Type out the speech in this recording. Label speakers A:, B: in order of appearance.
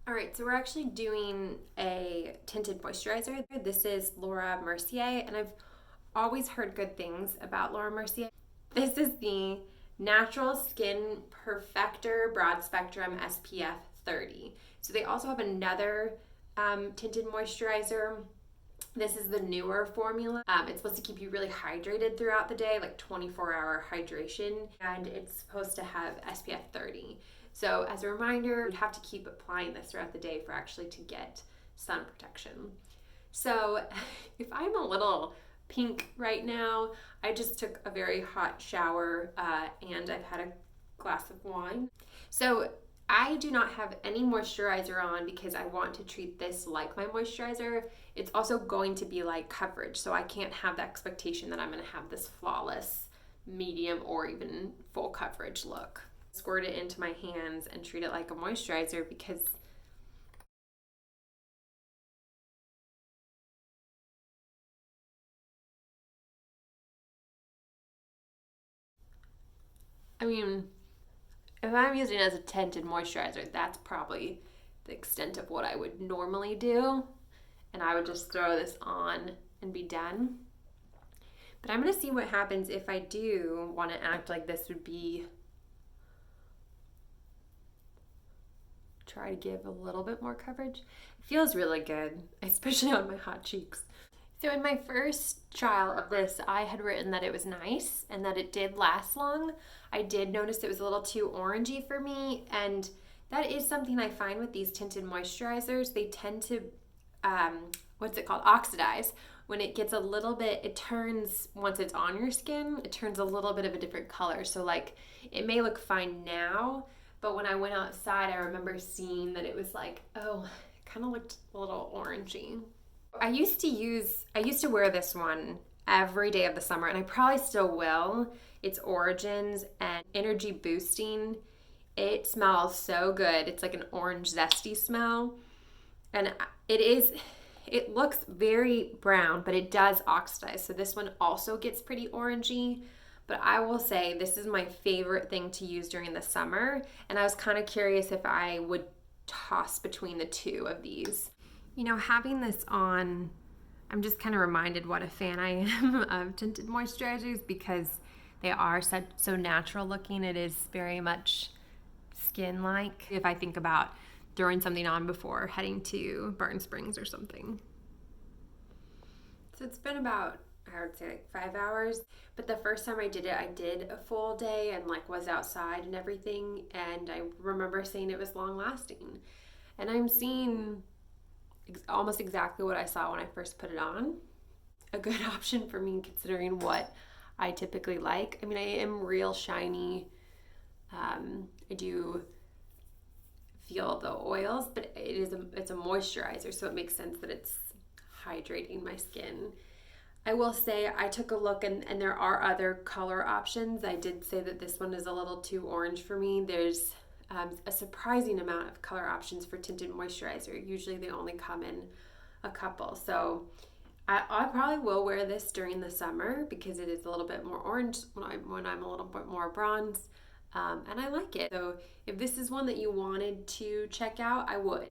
A: All right, so we're actually doing a tinted moisturizer. This is Laura Mercier, and I've always heard good things about Laura Mercier. This is the Natural Skin Perfector Broad Spectrum SPF 30. So they also have another tinted moisturizer. This is the newer formula. It's supposed to keep you really hydrated throughout the day, like 24-hour hydration, and it's supposed to have SPF 30. So as a reminder, you have to keep applying this throughout the day for actually to get sun protection. So if I'm a little pink right now, I just took a very hot shower and I've had a glass of wine. So I do not have any moisturizer on because I want to treat this like my moisturizer. It's also going to be like coverage, so I can't have the expectation that I'm going to have this flawless medium or even full coverage look. Squirt it into my hands and treat it like a moisturizer because I mean, if I'm using it as a tinted moisturizer, that's probably the extent of what I would normally do. And I would just throw this on and be done. But I'm going to see what happens if I do want to act like this would be, try to give a little bit more coverage. It feels really good, especially on my hot cheeks. So in my first trial of this, I had written that it was nice and that it did last long. I did notice it was a little too orangey for me, and that is something I find with these tinted moisturizers. They tend to, oxidize. When it gets a little bit, it turns, once it's on your skin, it turns a little bit of a different color. So like, it may look fine now, but when I went outside, I remember seeing that it was like, oh, it kind of looked a little orangey. I used to wear this one every day of the summer, and I probably still will. It's Origins and Energy Boosting. It smells so good. It's like an orange zesty smell. And it looks very brown, but it does oxidize. So this one also gets pretty orangey. But I will say this is my favorite thing to use during the summer. And I was kind of curious if I would toss between the two of these. You know, having this on, I'm just kind of reminded what a fan I am of tinted moisturizers because they are so natural looking. It is very much skin-like. If I think about throwing something on before heading to Barton Springs or something. So it's been about, I would say like 5 hours. But the first time I did it, I did a full day and like was outside and everything. And I remember saying it was long lasting. And I'm seeing almost exactly what I saw when I first put it on. A good option for me considering what I typically like. I mean, I am real shiny. I do feel the oils, but it's a moisturizer, so it makes sense that it's hydrating my skin. I will say I took a look and there are other color options. I did say that this one is a little too orange for me. There's a surprising amount of color options for tinted moisturizer. Usually they only come in a couple. So I probably will wear this during the summer because it is a little bit more orange when I'm a little bit more bronze. And I like it. So if this is one that you wanted to check out, I would.